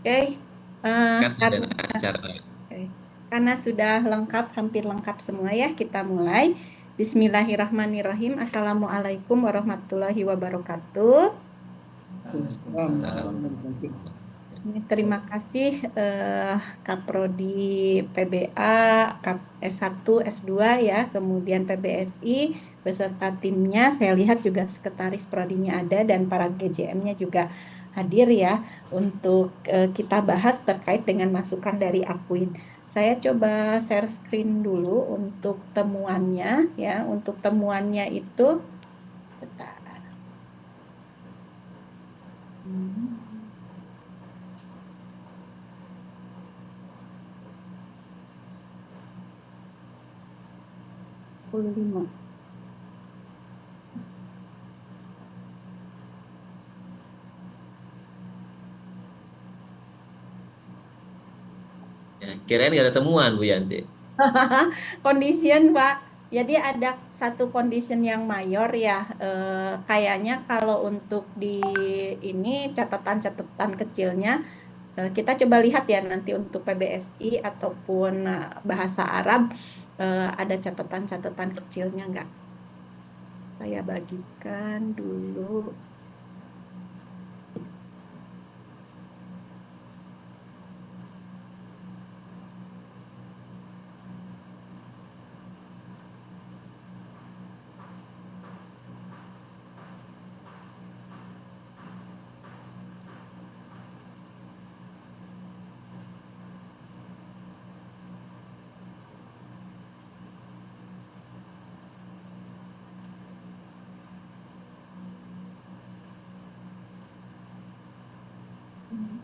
Oke, Karena dan karena acara. oke. Karena sudah lengkap, hampir lengkap semua ya, kita mulai. Bismillahirrahmanirrahim. Assalamualaikum warahmatullahi wabarakatuh. Waalaikumsalam. Terima kasih Kaprodi PBA, Kap S1, S2 ya, kemudian PBSI beserta timnya. Saya lihat juga sekretaris prodinya ada dan para GJM-nya juga hadir ya untuk kita bahas terkait dengan masukan dari Akuin. Saya coba share screen dulu untuk temuannya ya. Untuk temuannya itu bentar. Hmm. 45. Ya, kirain nggak ada temuan Bu Yanti. Condition, Pak. Jadi ada satu condition yang mayor ya. Kayaknya kalau untuk di ini catatan-catatan kecilnya, kita coba lihat ya nanti untuk PBSI ataupun bahasa Arab, ada catatan-catatan kecilnya nggak? Saya bagikan dulu.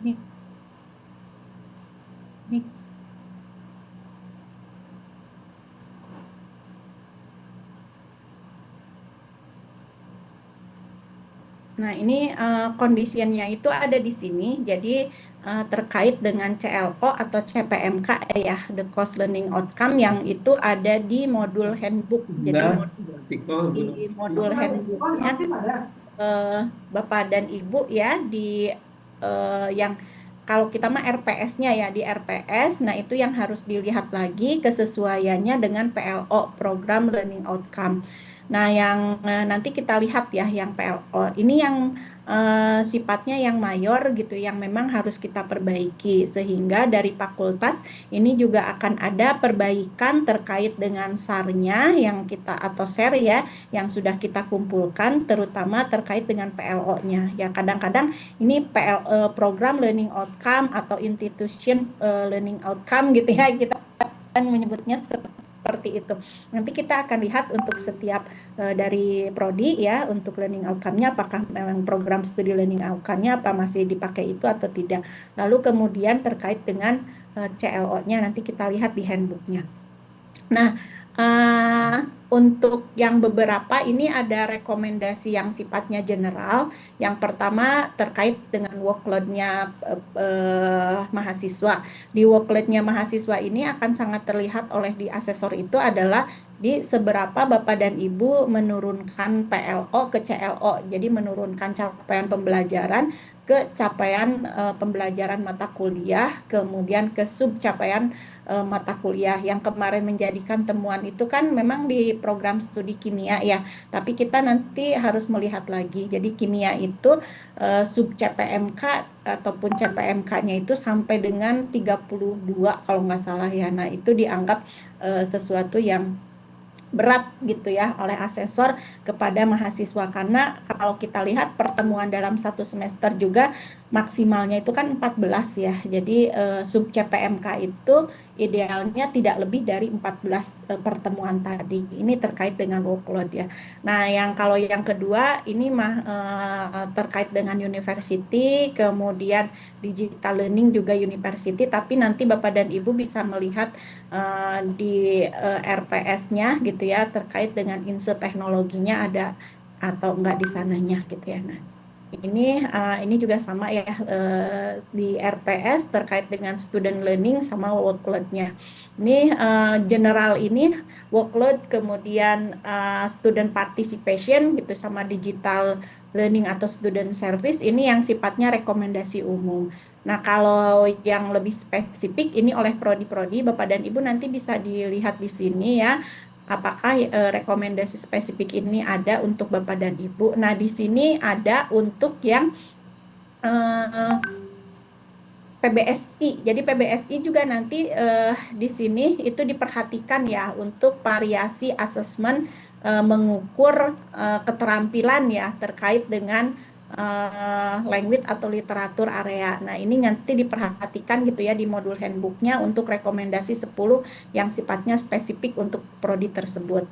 Nih, nih. Nah, ini conditionnya itu ada di sini. Jadi terkait dengan CLO atau CPMK ya, the course learning outcome yang itu ada di modul handbook. Jadi di modul handbooknya Bapak dan Ibu ya di yang kalau kita mah RPS-nya ya di RPS, nah itu yang harus dilihat lagi kesesuaiannya dengan PLO, Program Learning Outcome. Nah, yang nanti kita lihat ya, yang PLO ini yang sifatnya yang mayor gitu, yang memang harus kita perbaiki sehingga dari fakultas ini juga akan ada perbaikan terkait dengan SAR-nya yang kita atau share ya, yang sudah kita kumpulkan, terutama terkait dengan PLO-nya. Ya, kadang-kadang ini program learning outcome atau institution learning outcome gitu ya, kita kan menyebutnya seperti itu. Nanti kita akan lihat untuk setiap dari prodi ya, untuk learning outcome-nya apakah memang program studi learning outcome-nya apa masih dipakai itu atau tidak. Lalu kemudian terkait dengan CLO-nya nanti kita lihat di handbook-nya. Nah, uh, untuk yang beberapa ini ada rekomendasi yang sifatnya general. Yang pertama terkait dengan workload-nya mahasiswa. Di workload-nya mahasiswa ini akan sangat terlihat oleh di asesor itu adalah di seberapa Bapak dan Ibu menurunkan PLO ke CLO. Jadi menurunkan capaian pembelajaran ke capaian pembelajaran mata kuliah, kemudian ke sub capaian mata kuliah. Yang kemarin menjadikan temuan itu kan memang di program studi kimia ya, tapi kita nanti harus melihat lagi. Jadi kimia itu sub CPMK ataupun CPMK-nya itu sampai dengan 32 kalau nggak salah ya. Nah, itu dianggap sesuatu yang berat gitu ya oleh asesor kepada mahasiswa, karena kalau kita lihat pertemuan dalam satu semester juga maksimalnya itu kan 14 ya. Jadi sub CPMK itu idealnya tidak lebih dari 14 pertemuan tadi. Ini terkait dengan workload ya. Nah, yang kalau yang kedua ini mah terkait dengan university, kemudian digital learning juga university, tapi nanti Bapak dan Ibu bisa melihat di RPS-nya gitu ya, terkait dengan insert teknologinya ada atau enggak di sananya gitu ya. Nah, ini juga sama ya, di RPS terkait dengan student learning sama workload-nya. Ini general ini workload, kemudian student participation gitu sama digital learning atau student service ini yang sifatnya rekomendasi umum. Nah, kalau yang lebih spesifik ini oleh prodi-prodi, Bapak dan Ibu nanti bisa dilihat di sini ya, apakah rekomendasi spesifik ini ada untuk Bapak dan Ibu. Nah, di sini ada untuk yang eh, PBSI. Jadi PBSI juga nanti di sini itu diperhatikan ya untuk variasi asesmen mengukur keterampilan ya terkait dengan language atau literatur area. Nah, ini nanti diperhatikan gitu ya di modul handbooknya untuk rekomendasi 10 yang sifatnya spesifik untuk prodi tersebut.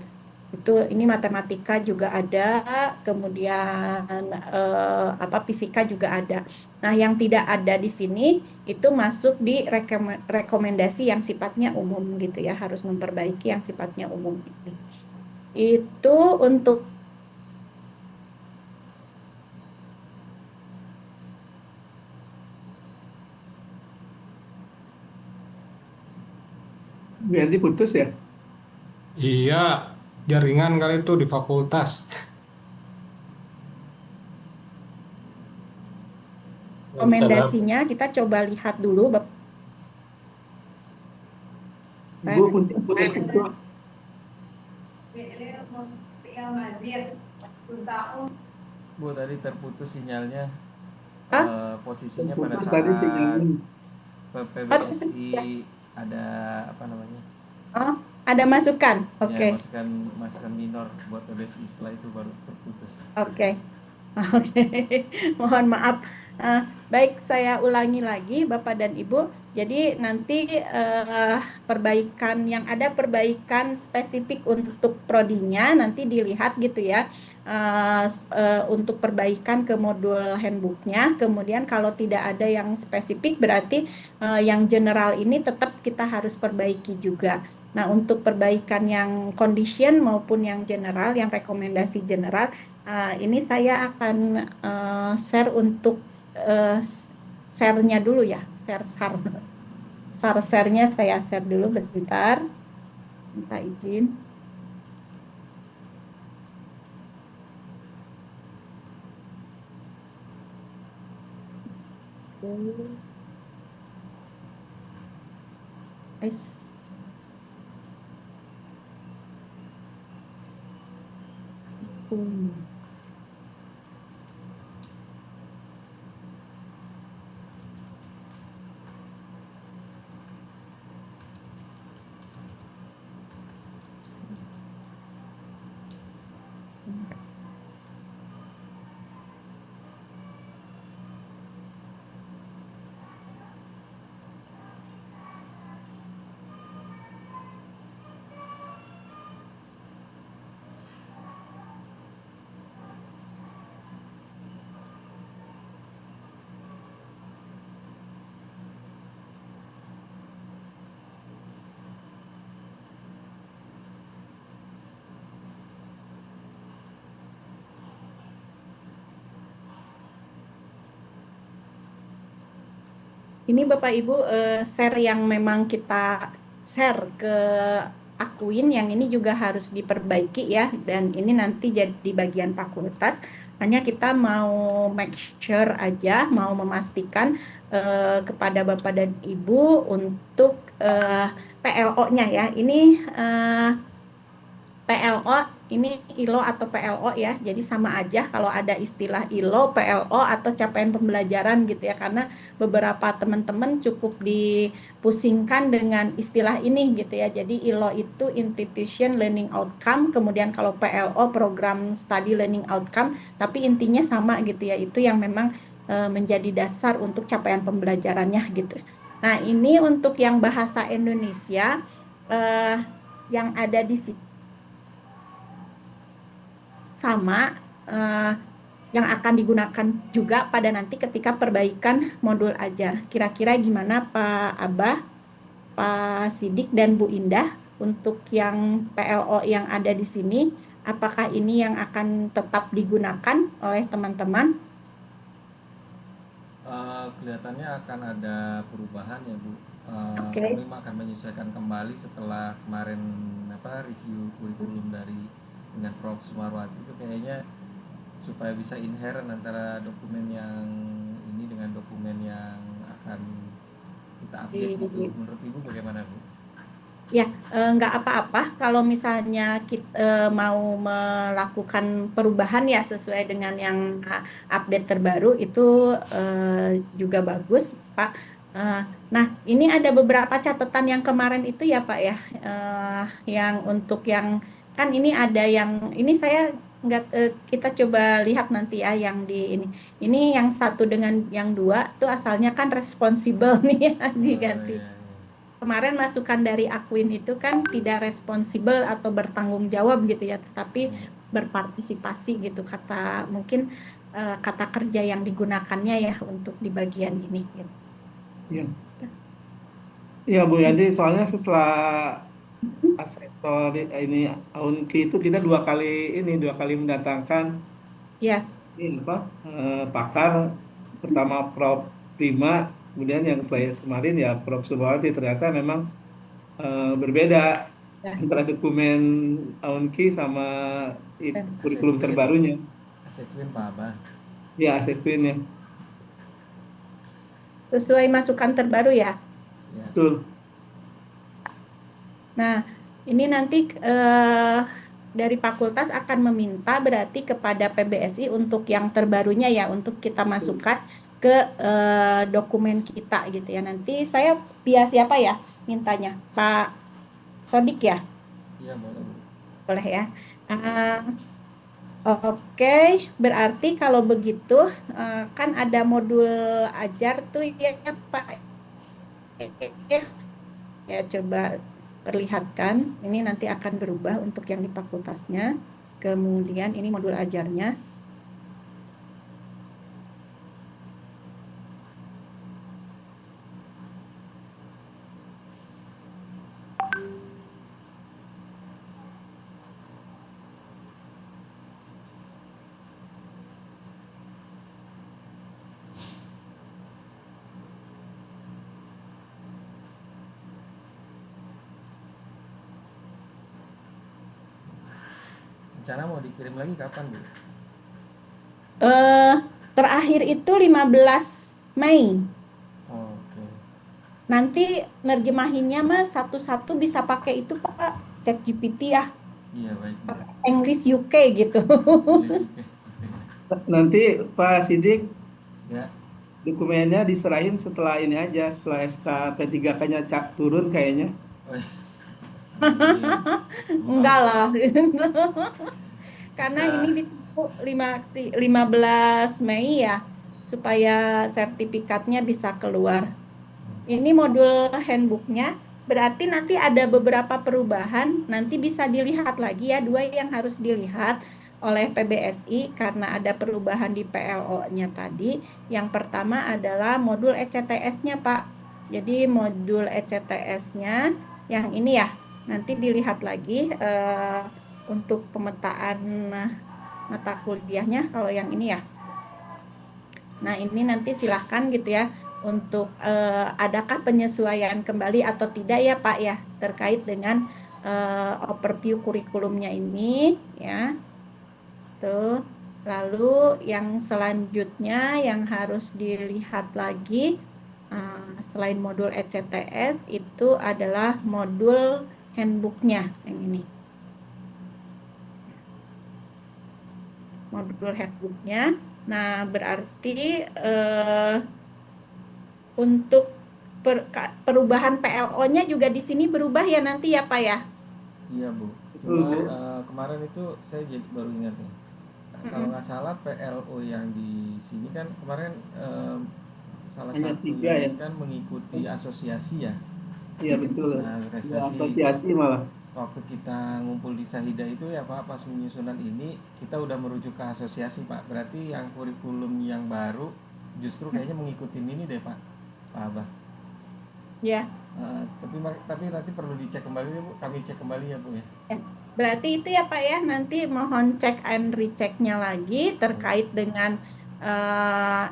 Itu ini matematika juga ada, kemudian fisika juga ada. Nah, yang tidak ada di sini itu masuk di rekomendasi yang sifatnya umum gitu ya, harus memperbaiki yang sifatnya umum ini. Itu untuk Nanti putus ya? Iya, jaringan kali itu di fakultas. rekomendasinya kita coba lihat dulu Ibu putus-putus. Bu, tadi terputus sinyalnya. Hah? Posisinya pada Putus saat tadi sinyalnya. PBSI ada apa namanya? Oh, ada masukan. Ya, Oke. masukan minor buat PBSI, setelah itu baru terputus. Oke. Oke, mohon maaf. Baik, saya ulangi lagi, Bapak dan Ibu. Jadi nanti perbaikan spesifik untuk prodinya nanti dilihat gitu ya. Untuk perbaikan ke modul handbooknya. Kemudian kalau tidak ada yang spesifik berarti yang general ini tetap kita harus perbaiki juga. Nah, untuk perbaikan yang condition maupun yang general, yang rekomendasi general, ini saya akan share untuk share-nya dulu ya, share-nya saya share dulu bentar, minta izin. Guys. Ini Bapak Ibu share yang memang kita share ke Akuin, yang ini juga harus diperbaiki ya, dan ini nanti jadi bagian fakultas. Hanya kita mau make sure aja, mau memastikan kepada Bapak dan Ibu untuk PLO-nya ya. Ini PLO ini ILO atau PLO ya, jadi sama aja kalau ada istilah ILO, PLO atau capaian pembelajaran gitu ya, karena beberapa teman-teman cukup dipusingkan dengan istilah ini gitu ya. Jadi ILO itu Institution Learning Outcome, kemudian kalau PLO Program Study Learning Outcome, tapi intinya sama gitu ya, itu yang memang menjadi dasar untuk capaian pembelajarannya gitu. Nah, ini untuk yang bahasa Indonesia yang ada di sini sama yang akan digunakan juga pada nanti ketika perbaikan modul ajar. Kira-kira gimana Pak Abah, Pak Sidik, dan Bu Indah untuk yang PLO yang ada di sini? Apakah ini yang akan tetap digunakan oleh teman-teman? Kelihatannya akan ada perubahan ya Bu. Oke. Kami akan menyesuaikan kembali setelah kemarin review kurikulum dengan Prof. Sumarwati, itu kayaknya supaya bisa inherent antara dokumen yang ini dengan dokumen yang akan kita update gitu. Menurut Ibu bagaimana, Bu? Ya, nggak apa-apa kalau misalnya kita mau melakukan perubahan ya sesuai dengan yang update terbaru itu juga bagus, Pak. Eh, nah, ini ada beberapa catatan yang kemarin itu ya, Pak ya, yang untuk yang kan ini ada yang ini saya nggak kita coba lihat nanti ya yang di ini. Ini yang satu dengan yang dua tuh asalnya kan responsible nih ya diganti. Iya. Kemarin masukan dari Akwin itu kan tidak responsibel atau bertanggung jawab gitu ya, tetapi berpartisipasi gitu kata mungkin kata kerja yang digunakannya ya untuk di bagian ini. Gitu. Iya. Iya Bu Yanti, soalnya setelah asesor ini Aunki itu kita dua kali mendatangkan Ya, ini apa pakar, pertama Prof Prima, kemudian yang saya kemarin ya Prof Subarti, ternyata memang berbeda ya. antara dokumen Aunki sama kurikulum Asequin. terbarunya. Asequin Pak Abah. Ya, Asequin ya. Sesuai masukan terbaru ya. Ya. Betul. Nah, ini nanti dari fakultas akan meminta berarti kepada PBSI untuk yang terbarunya ya, untuk kita masukkan ke dokumen kita gitu ya. Nanti saya via siapa ya mintanya? Pak Sodik ya? Iya, boleh, Bu. Boleh ya. Oke, berarti kalau begitu kan ada modul ajar tuh ya Pak. Ya coba perlihatkan. Ini nanti akan berubah untuk yang di fakultasnya. Kemudian ini modul ajarnya. Rencana mau dikirim lagi kapan, Bu? Terakhir itu 15 Mei. Oh, oke. Nanti nerjemahinnya mah satu-satu bisa pakai itu Pak, ChatGPT ya, Iya, baik, Bu. English UK gitu. Tulis, oke. Nanti Pak Sidik Ya. dokumennya diserahin setelah ini aja, setelah SK P3K-nya turun kayaknya. Oh, yes. Enggak lah. Karena ini itu 15 Mei ya, supaya sertifikatnya bisa keluar. Ini modul handbooknya, berarti nanti ada beberapa perubahan, nanti bisa dilihat lagi ya, dua yang harus dilihat oleh PBSI karena ada perubahan di PLO-nya tadi. Yang pertama adalah modul ECTS-nya Pak. Jadi modul ECTS-nya yang ini ya, nanti dilihat lagi untuk pemetaan mata kuliahnya kalau yang ini ya. Nah ini nanti silahkan gitu ya untuk adakah penyesuaian kembali atau tidak ya Pak ya terkait dengan overview kurikulumnya ini ya. Tuh. Lalu yang selanjutnya yang harus dilihat lagi selain modul ECTS itu adalah modul handbooknya yang ini. Modul handbooknya. Nah, berarti untuk perubahan PLO-nya juga di sini berubah ya nanti ya Pak ya? Iya, Bu. Cuma kemarin itu saya baru ingat nih. Kalau nggak salah PLO yang di sini kan kemarin salah Hanya satu 3 yang ya? kan mengikuti asosiasi ya. Iya betul. Nah, Ya, asosiasi malah. waktu kita ngumpul di Sahida itu ya Pak, pas penyusunan ini kita udah merujuk ke asosiasi Pak. Berarti yang kurikulum yang baru justru kayaknya mengikuti ini deh Pak Abah. Ya. Tapi nanti perlu dicek kembali ya Bu. Kami cek kembali ya Bu ya. Berarti itu ya Pak ya, nanti mohon cek and rechecknya lagi terkait dengan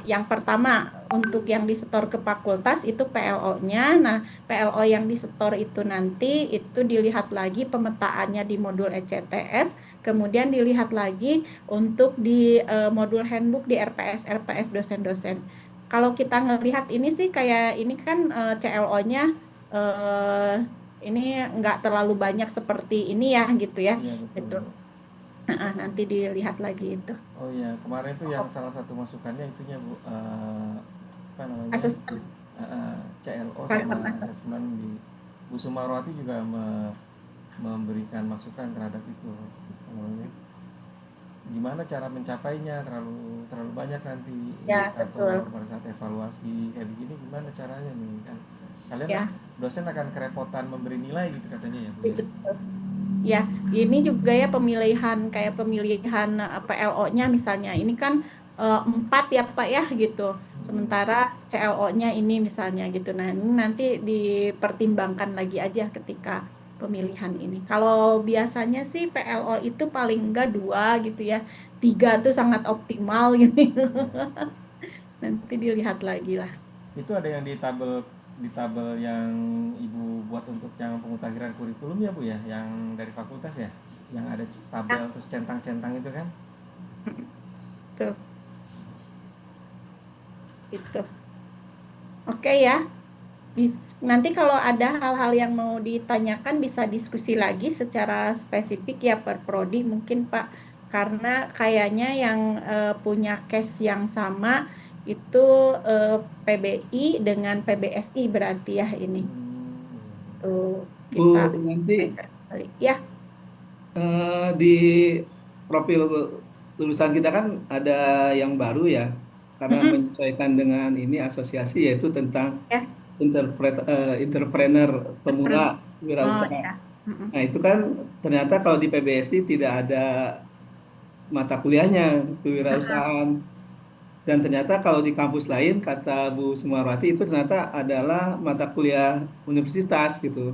yang pertama untuk yang disetor ke fakultas itu PLO-nya. Nah, PLO yang disetor itu nanti itu dilihat lagi pemetaannya di modul ECTS, Kemudian dilihat lagi untuk di modul handbook di RPS dosen-dosen. Kalau kita ngelihat ini sih kayak ini kan CLO-nya ini nggak terlalu banyak seperti ini ya gitu ya. Iya Gitu. betul. Nanti dilihat lagi itu. Oh iya, kemarin itu yang salah satu masukannya itunya Bu, apa namanya? Asesmen CLO kalimat sama asesmen. asesmen di Bu Sumarwati juga memberikan masukan terhadap itu. Namanya, gimana cara mencapainya, terlalu banyak nanti Ya, indikator betul. pada saat evaluasi kayak begini, gimana caranya nih kan? Kalian Ya, dosen akan kerepotan memberi nilai gitu katanya ya Bu ya. betul. Ya, ini juga ya pemilihan kayak pemilihan PLO-nya misalnya. Ini kan 4 ya Pak ya gitu. Sementara CLO-nya ini misalnya gitu. Nah, ini nanti dipertimbangkan lagi aja ketika pemilihan ini. Kalau biasanya sih PLO itu paling enggak 2 gitu ya. 3 tuh sangat optimal gitu. Ya. Nanti dilihat lagi lah. Itu ada yang di tabel yang Ibu buat untuk yang pemutahiran kurikulum ya Bu ya, yang dari fakultas ya, yang ada Ya, tabel terus centang-centang itu kan. tuh, itu. Oke ya. Nanti kalau ada hal-hal yang mau ditanyakan bisa diskusi lagi secara spesifik ya per prodi mungkin Pak, karena kayaknya yang punya case yang sama itu PBI dengan PBSI berarti ya ini. Tuh kita Bu Yanti, kali. Ya, di profil lulusan kita kan ada yang baru ya, karena mm-mm. menyesuaikan dengan ini asosiasi yaitu tentang Ya, entrepreneur pemula oh wirausaha. ya. Mm-mm. Nah, itu kan ternyata kalau di PBSI tidak ada mata kuliahnya kewirausahaan. Dan ternyata kalau di kampus lain, kata Bu Sumarwati, itu ternyata adalah mata kuliah universitas gitu.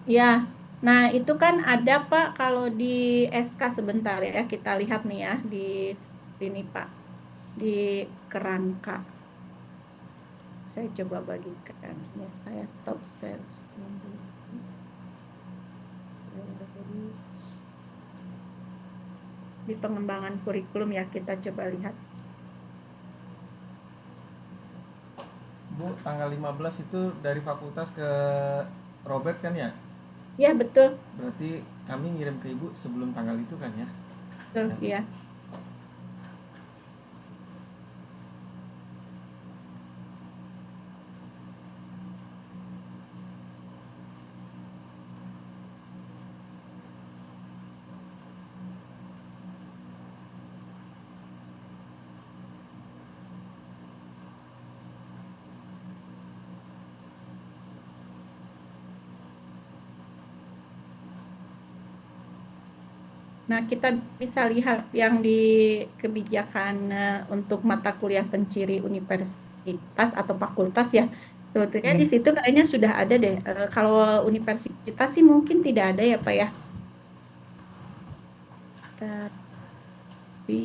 Ya, nah itu kan ada Pak kalau di SK sebentar ya kita lihat nih ya di sini Pak di kerangka. Saya coba bagikan. Ini saya stop share. Di pengembangan kurikulum ya kita coba lihat. Bu, tanggal 15 itu dari fakultas ke Robert kan ya? Ya betul, Berarti kami ngirim ke Ibu sebelum tanggal itu kan ya? betul ya. Nah, kita bisa lihat yang di kebijakan untuk mata kuliah penciri universitas atau fakultas ya. Sebetulnya di situ kayaknya sudah ada deh. Kalau universitas sih mungkin tidak ada ya, Pak ya. Tapi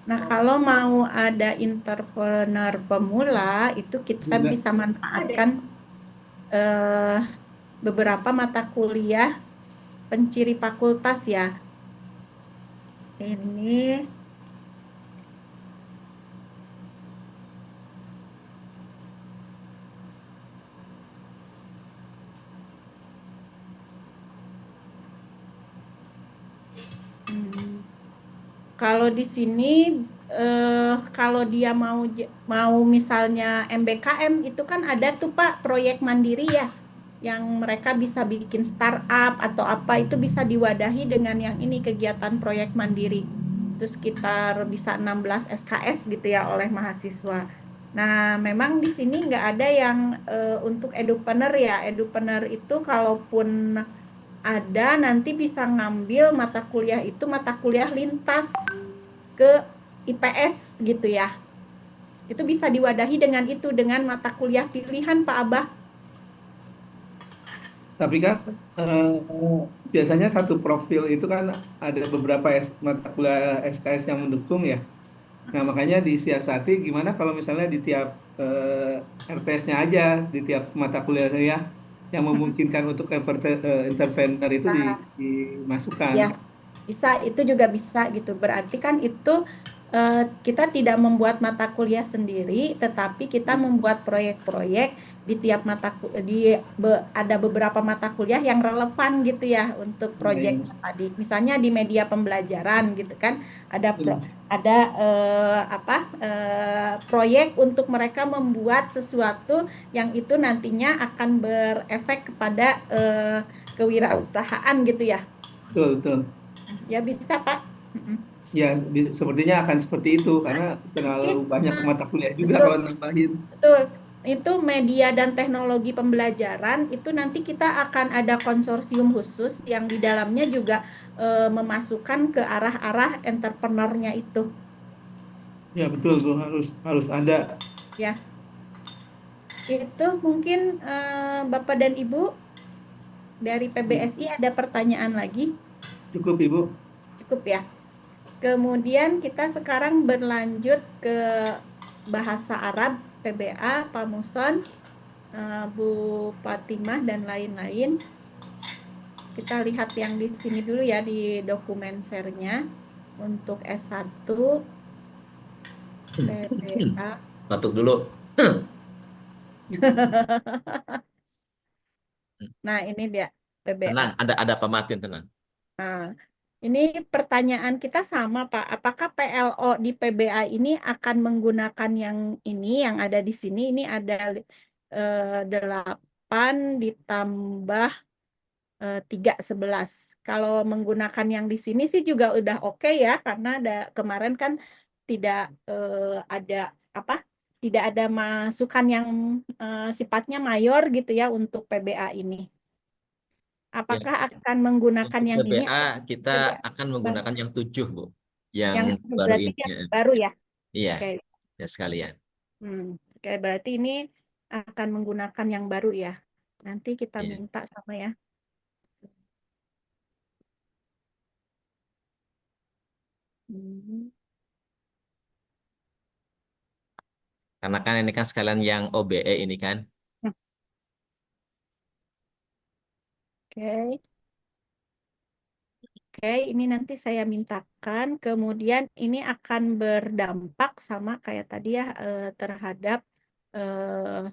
nah, kalau mau ada entrepreneur pemula, itu kita Juga. bisa manfaatkan eh, beberapa mata kuliah penciri fakultas ya. Ini kalau di sini kalau dia mau misalnya MBKM itu kan ada tuh Pak proyek mandiri ya yang mereka bisa bikin startup atau apa itu bisa diwadahi dengan yang ini kegiatan proyek mandiri. Itu sekitar bisa 16 SKS gitu ya oleh mahasiswa. Nah, memang di sini nggak ada yang untuk edupreneur ya. Edupreneur itu kalaupun ada nanti bisa ngambil mata kuliah itu mata kuliah lintas ke IPS gitu ya. Itu bisa diwadahi dengan itu, dengan mata kuliah pilihan Pak Abah. Tapi kan biasanya satu profil itu kan ada beberapa mata kuliah SKS yang mendukung ya. Nah, makanya disiasati gimana kalau misalnya di tiap RTS-nya aja, di tiap mata kuliahnya ya, yang memungkinkan untuk intervener itu Nah, dimasukkan. ya, bisa, itu juga bisa gitu. Berarti kan itu kita tidak membuat mata kuliah sendiri, tetapi kita membuat proyek-proyek di tiap ada beberapa mata kuliah yang relevan gitu ya untuk Nah, proyeknya tadi. Misalnya di media pembelajaran gitu kan, ada betul. proyek untuk mereka membuat sesuatu yang itu nantinya akan berefek kepada kewirausahaan gitu ya. Betul, betul. Ya bisa, Pak. Ya, sepertinya akan seperti itu karena terlalu Mungkin banyak mata kuliah juga betul, kalau nambahin. betul. Itu media dan teknologi pembelajaran itu nanti kita akan ada konsorsium khusus yang di dalamnya juga memasukkan ke arah-arah entrepreneurnya itu. Ya, betul tuh harus ada. Ya, itu mungkin Bapak dan Ibu dari PBSI ada pertanyaan lagi? Cukup, Ibu. Cukup ya. Kemudian kita sekarang berlanjut ke bahasa Arab, PBA, Pak Muson, Bu Fatimah, dan lain-lain. Kita lihat yang di sini dulu ya, di dokumen share-nya. Untuk S1, PBA. Batuk dulu. Nah, ini dia PBA. Tenang, ada Pak Martin, tenang. Nah, ini pertanyaan kita sama, Pak. Apakah PLO di PBA ini akan menggunakan yang ini, yang ada di sini? Ini ada 8 ditambah 3, 11. Kalau menggunakan yang di sini sih juga udah oke ya, karena kemarin kan tidak ada apa? Tidak ada masukan yang sifatnya mayor gitu ya untuk PBA ini. Ya, Apakah akan menggunakan untuk yang ini PBA atau kita PBA akan menggunakan yang 7, Bu. Yang yang baru berarti ini. yang baru ya? Iya, Oke. ya sekalian. Oke, berarti ini akan menggunakan yang baru ya. Nanti kita Iya. minta sama ya. Hmm. Karena kan ini kan sekalian yang OBE ini kan. Oke. Oke, ini nanti saya mintakan. Kemudian ini akan berdampak sama kayak tadi ya terhadap eh,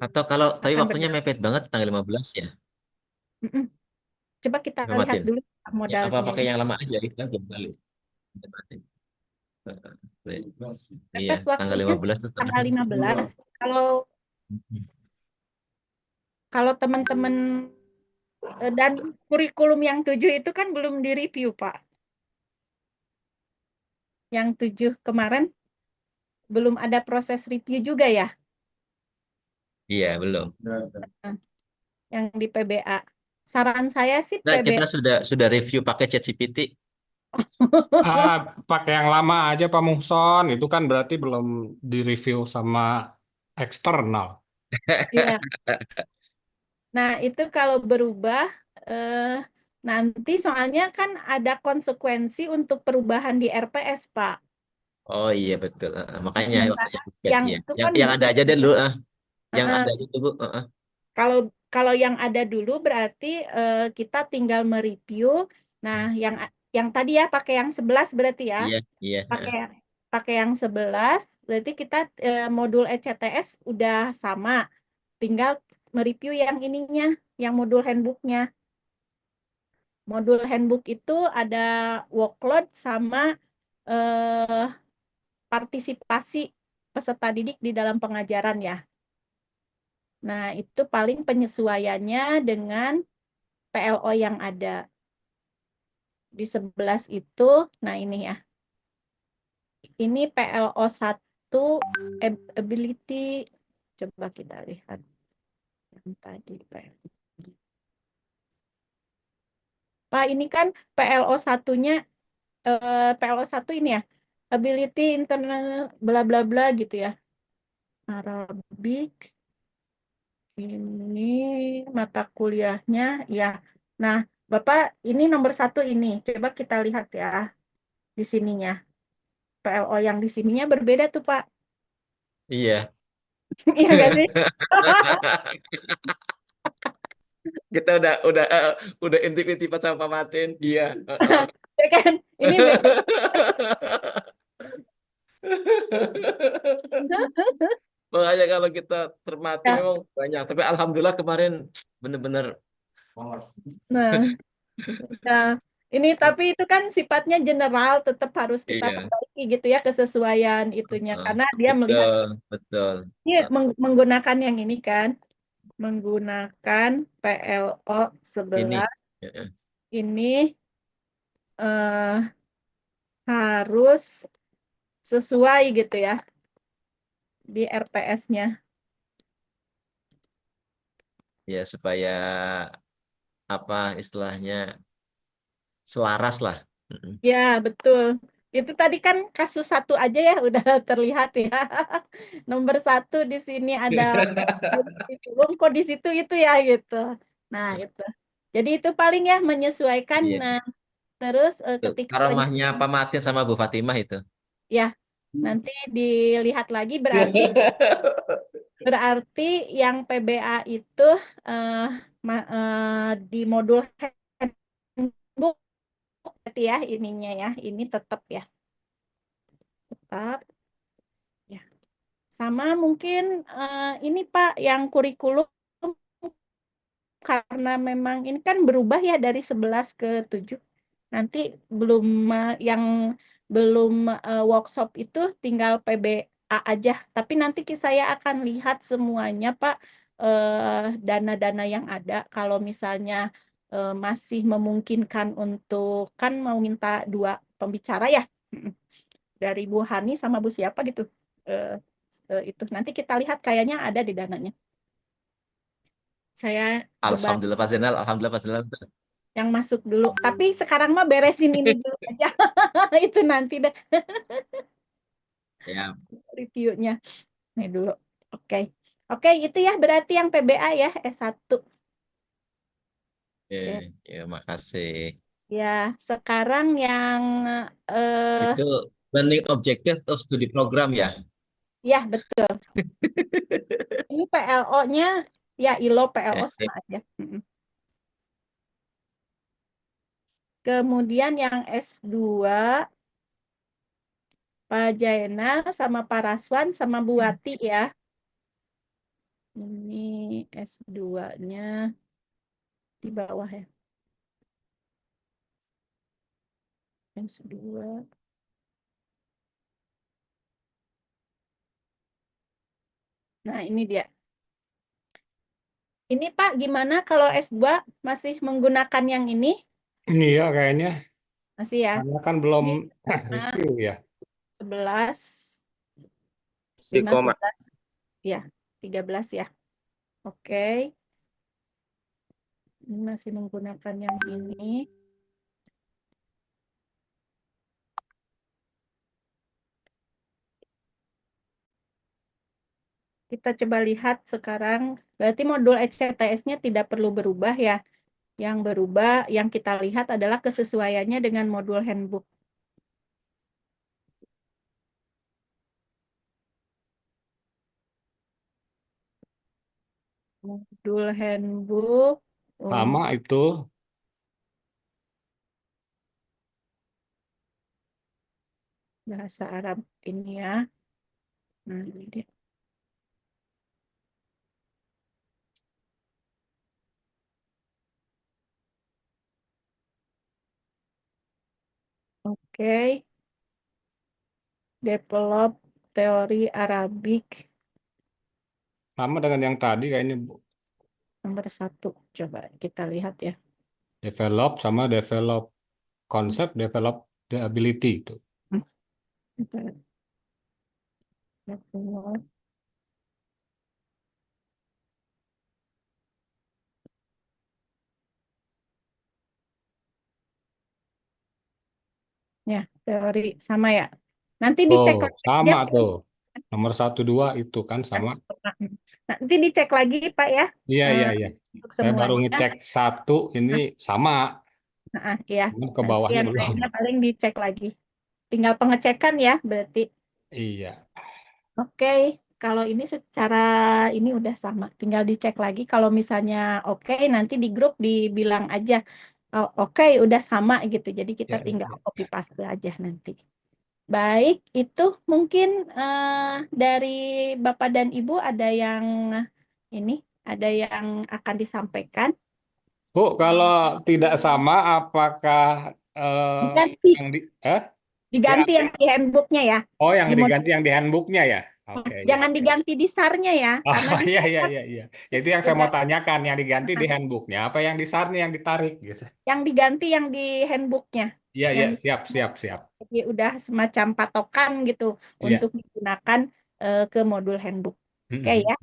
Atau kalau, tapi akan waktunya berdampak. mepet banget tanggal 15 ya. Coba kita Pak lihat Martin. dulu Ya, apa modalnya pakai ya. yang lama aja kita belum balik. Iya, Mepet tanggal waktunya 15 itu tengah. tanggal 15. Kalau kalau teman-teman dan kurikulum yang 7 itu kan belum direview, Pak. Yang 7 kemarin belum ada proses review juga ya, Iya, belum. yang di PBA. Saran saya sih Nah, kita PBA. sudah review pakai ChatGPT. Ah, pakai yang lama aja Pak Muhson, itu kan berarti belum direview sama eksternal. Ya. Nah, itu kalau berubah nanti soalnya kan ada konsekuensi untuk perubahan di RPS, Pak. Oh iya betul. Makanya Sementara waktunya mepet, yang iya. itu Yang kan yang ada aja deh dulu. Yang ada eh, aja dulu. kalau kalau yang ada dulu berarti kita tinggal mereview. Nah, yang tadi ya pakai yang 11 berarti ya. Iya, iya. Pakai pakai yang 11 berarti kita modul ECTS udah sama. Tinggal mereview yang ininya, yang modul handbooknya. Modul handbook itu ada workload sama eh, partisipasi peserta didik di dalam pengajaran ya. Nah, itu paling penyesuaiannya dengan PLO yang ada. Di 11 itu, nah ini ya. Ini PLO 1 satu ability. Coba kita lihat yang tadi, Pak. Pak, ini kan PLO satunya PLO 1 ini ya. Ability internal bla bla bla gitu ya. Arabic ini mata kuliahnya ya. Nah, Bapak ini nomor 1 ini. Coba kita lihat ya di sininya. PLO yang di sininya berbeda tuh, Pak. Iya. Iya nggak sih? Kita udah intip-intip sama Pak Martin. Iya. Ya kan? Ini beda. Makanya kalau kita cermati Ya. memang banyak. Tapi alhamdulillah kemarin bener-bener Nah, nah, ini tapi itu kan sifatnya general, tetap harus kita iya. perbaiki gitu ya kesesuaian itunya. Heeh. Karena dia melihat Betul, betul. ini menggunakan yang ini kan, menggunakan PLO Ini. 11 Heeh. ini eh, harus sesuai gitu ya di RPS-nya. Ya supaya apa istilahnya selaras lah. Heeh. Ya, betul. Itu tadi kan kasus 1 aja ya udah terlihat ya. Nomor 1 di sini ada kok di situ itu ya gitu. Nah, itu. Jadi itu paling ya menyesuaikan. Iya. Nah, terus Tuh, ketika karomahnya Pak Martin sama Bu Fatimah itu. ya nanti dilihat lagi berarti berarti yang PBA itu eh, di modul handbook berarti ya ininya ya ini tetap ya tetap ya sama mungkin ini Pak yang kurikulum karena memang ini kan berubah ya dari 11 ke 7. Nanti belum yang belum workshop itu tinggal PBA aja. Tapi nanti saya akan lihat semuanya, Pak, dana-dana yang ada. Kalau misalnya masih memungkinkan untuk kan mau minta 2 pembicara ya. Dari Bu Hani sama Bu siapa gitu. Eh, itu nanti kita lihat kayaknya ada di dananya. Saya coba Alhamdulillah Pak Zainal, alhamdulillah Pak Zainal. yang masuk dulu. Tapi sekarang mah beresin ini dulu aja. Itu nanti deh Ya, reviewnya. Nih dulu. Oke. Oke, itu ya berarti yang PBA ya S1. Oke. ya makasih. Ya, sekarang yang eh Itu learning objective of studi program ya. ya betul. Ini PLO-nya ya ILO PLO Eh, sama aja. Mm-mm. Kemudian yang S2 Pak Jaina sama Pak Raswan sama Bu Wati ya. Ini S2-nya di bawah ya. S2. Nah, ini dia. Ini Pak, gimana kalau S2 masih menggunakan yang ini? Ini ya kayaknya Masih ya. karena kan belum Ini review ya. 11, Di 5, koma. 11. Ya, 13 ya. Oke. Ini masih menggunakan yang ini. Kita coba lihat sekarang. Berarti modul ECTS-nya tidak perlu berubah ya. Yang berubah, yang kita lihat adalah kesesuaiannya dengan modul handbook. Modul handbook Sama itu bahasa Arab ini ya. Nah, ini dia. Oke. Develop teori Arabik sama dengan yang tadi kayaknya Bu. nomor 1. Coba kita lihat ya. Develop sama develop konsep, develop the ability itu. Bentar. Betul. Ya, teori sama ya. Nanti dicek Oh, lagi aja. sama tuh. Nomor 1, 2 itu kan sama. Nanti dicek lagi Pak ya. Iya, Eh, iya, iya. untuk Saya baru semuanya. ngecek 1, ini sama. Ya. Cuma ke Nanti bawahnya yang belum. lainnya paling dicek lagi. Tinggal pengecekan ya, berarti. Iya. Oke, kalau ini secara ini udah sama. Tinggal dicek lagi. Kalau misalnya oke, nanti di grup dibilang aja, "Oh, oke, udah sama gitu. Jadi kita Ya, ya, tinggal ya. copy paste aja nanti. Baik, itu mungkin dari Bapak dan Ibu ada yang ini, ada yang akan disampaikan. Bu, kalau tidak sama, apakah Diganti, yang di eh diganti diganti? yang di handbooknya ya. Oh, yang Di diganti yang di handbooknya ya? Oke, ya, Jangan oke. diganti di SAR-nya ya, Oh, karena di iya, SAR iya, kan iya, iya. Ya, itu yang saya udah mau tanyakan, yang diganti di handbooknya, apa yang di SAR-nya yang ditarik gitu? yang diganti yang di handbooknya, Iya, iya, yang siap, siap, siap. jadi udah semacam patokan gitu Iya. untuk digunakan ke modul handbook. Oke ya.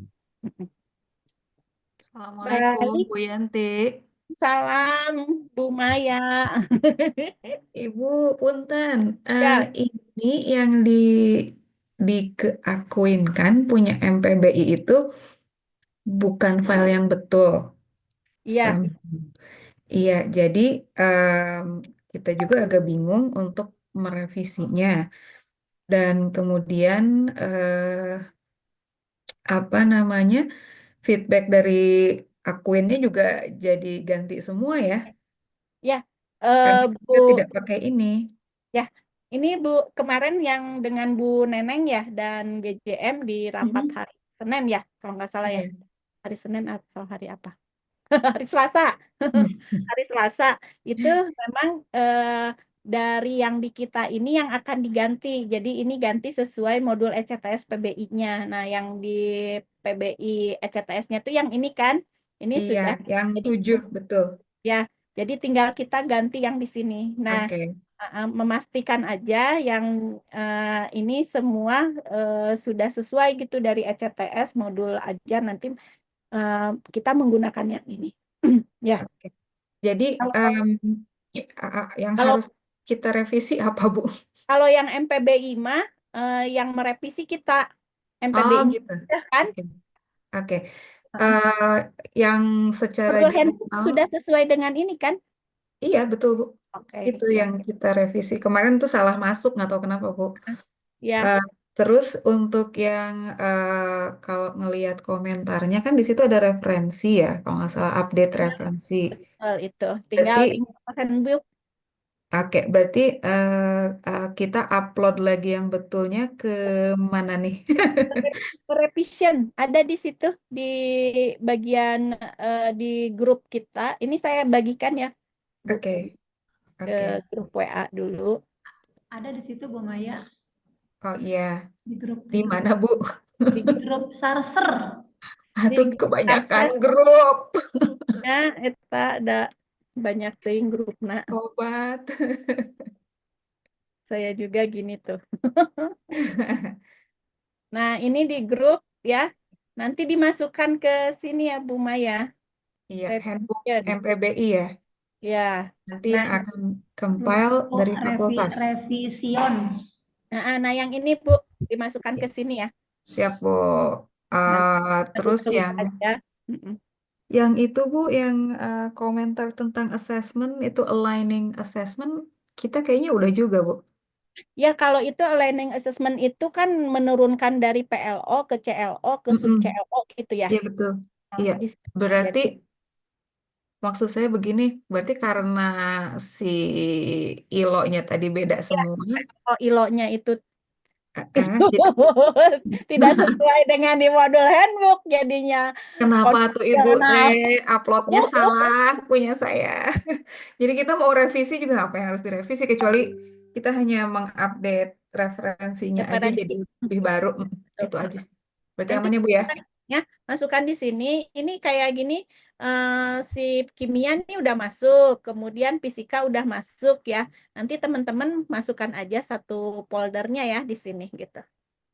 Assalamualaikum Baik, Bu Yanti. salam Bu Maya. Ibu Punten, Ya, ini yang dikeakuinkan punya MPBI itu bukan file yang betul. iya, Sam. Iya, jadi em, kita juga agak bingung untuk merevisinya. Dan kemudian apa namanya feedback dari akuinnya juga jadi ganti semua ya, ya. Eh, karena Bu, kita tidak pakai ini. ya, ini Bu kemarin yang dengan Bu Neneng ya dan GJM di rapat Mhm. hari Senin ya, kalau nggak salah ya. Iya. Hari Senin atau hari apa? Hari Selasa. Hari Selasa itu memang dari yang di kita ini yang akan diganti. Jadi ini ganti sesuai modul ECTS PBI-nya. Nah, yang di PBI ECTS-nya tuh yang ini kan, ini Iya, sudah. yang Jadi 7 betul. ya, jadi tinggal kita ganti yang di sini. Nah, Oke, memastikan aja yang ini semua sudah sesuai gitu dari ECTS modul aja nanti eh, kita menggunakan yang ini. Ya, oke. Jadi kalau yang kalau harus kita revisi apa, Bu? kalau yang MPBI mah yang merevisi kita Oh, MPBI-nya gitu. sudah kan? Oke, oke. Heeh. Eh, yang secara Modul handbook jurnal, sudah sesuai dengan ini kan? iya betul, Bu. Oke, Itu ya. yang kita revisi. Kemarin tuh salah masuk, nggak tahu kenapa, Bu. Ya, Eh, terus untuk yang kalau ngelihat komentarnya kan di situ ada referensi ya, kalau nggak salah update referensi. itu. Tinggal Berarti ini handbook Oke, berarti kita upload lagi yang betulnya ke mana nih? revision ada di situ di bagian di grup kita. Ini saya bagikan ya, Bu, Oke, ke oke. grup WA dulu. Ada di situ Bu Maya Oh iya, di grup di mana Bu? Di di grup Sarser. di Tuh grup kebanyakan Sarsa, grup eta ada banyak ting grupna. obat. Saya juga gini tuh. Nah, ini di grup ya. Nanti dimasukkan ke sini ya, Bu Maya. Iya, handbook Revision. MPBI ya. Ya. Nanti Nah, yang akan compile Oh, dari fakultas. revision. nah, yang ini Bu dimasukkan ke sini ya. Siap Bu. Nanti Terus tulis yang aja. Mm-mm. itu Bu, yang komentar tentang assessment itu aligning assessment, kita kayaknya udah juga Bu. Ya, kalau itu aligning assessment itu kan menurunkan dari PLO ke CLO ke sub Mm-mm. CLO gitu ya. Iya betul. Nah, Iya, berarti jadi maksud saya begini, berarti karena si ILO-nya tadi beda ya, semua, kalau ILO-nya itu jadi tidak sesuai dengan di modul handbook jadinya kenapa tuh Ibu kondisional. uploadnya salah punya saya. Jadi kita mau revisi juga apa yang harus direvisi kecuali kita hanya mengupdate referensinya aja jadi Referensi. lebih baru. Itu Tuh. aja sih. Berarti Nanti aman ya Bu ya? ya masukkan di sini. Ini kayak gini si kimia ini udah masuk, kemudian fisika udah masuk ya. Nanti teman-teman masukkan aja satu foldernya ya di sini gitu.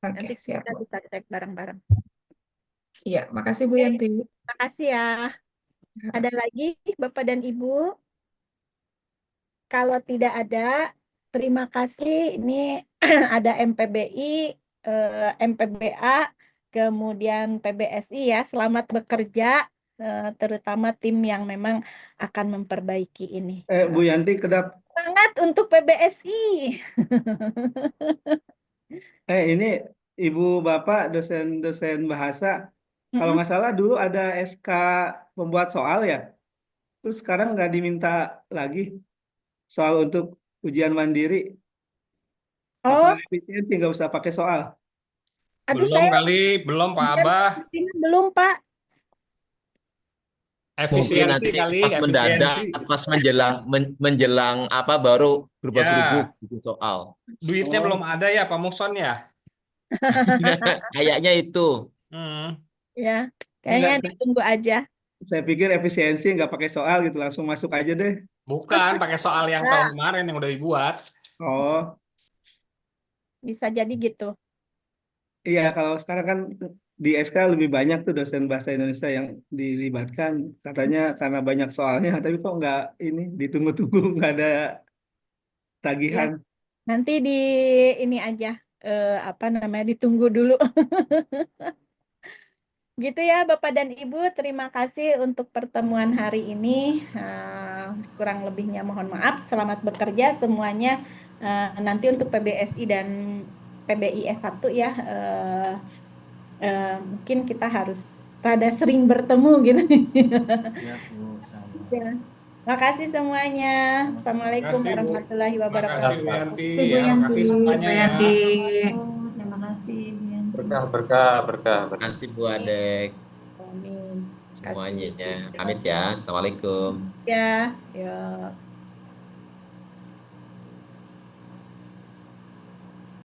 Oke, Nanti siap, kita Bu. bisa cek bareng-bareng. Iya, makasih Bu Oke, Yanti. makasih ya. Ada lagi Bapak dan Ibu? Kalau tidak ada, terima kasih. Ini ada MPBI, MPBA, kemudian PBSI ya. Selamat bekerja, terutama tim yang memang akan memperbaiki ini. Bu Yanti, kedap. Semangat untuk PBSI. Ini Ibu Bapak dosen bahasa. Kalau Mm-mm. nggak salah dulu ada SK pembuat soal ya. Terus sekarang nggak diminta lagi soal untuk ujian mandiri. Oh, Apa efisiensi nggak usah pakai soal? aduh Belum saya kali, belum Pak Abah. belum Pak. Mungkin Efisiensi nanti kali, pas mendadak, efisiensi. pas menjelang apa baru gerubak-gerubuk Ya, bikin soal. duitnya Oh, belum ada ya Pak Muhson ya. Kayaknya itu. Hmm. Ya, kayaknya enggak. ditunggu aja. Saya pikir efisiensi nggak pakai soal gitu, langsung masuk aja deh. Bukan pakai soal yang tahun kemarin yang udah dibuat. Oh, Bisa jadi gitu. iya kalau sekarang kan di SK lebih banyak tuh dosen bahasa Indonesia yang dilibatkan. Katanya karena banyak soalnya, tapi kok nggak ini ditunggu-tunggu nggak ada Ya, tagihan. nanti di ini aja, apa namanya, ditunggu dulu. Gitu ya Bapak dan Ibu, terima kasih untuk pertemuan hari ini. Kurang lebihnya mohon maaf. Selamat bekerja semuanya. Nanti untuk PBSI dan PBI S1 ya, mungkin kita harus rada sering bertemu gitu. Siap Bu, sama. Ya. Makasih semuanya. Assalamualaikum Makasih Bu. warahmatullahi Makasih wabarakatuh. Bu Yanti. Makasih Bu Ya, Yanti. makasih semuanya ya. Terima kasih Bu Yanti. Berkah, berkah, berkah. Terima kasih Bu Adek Amin. Terima kasih. semuanya. Pamit ya. Assalamualaikum. Ya, ya.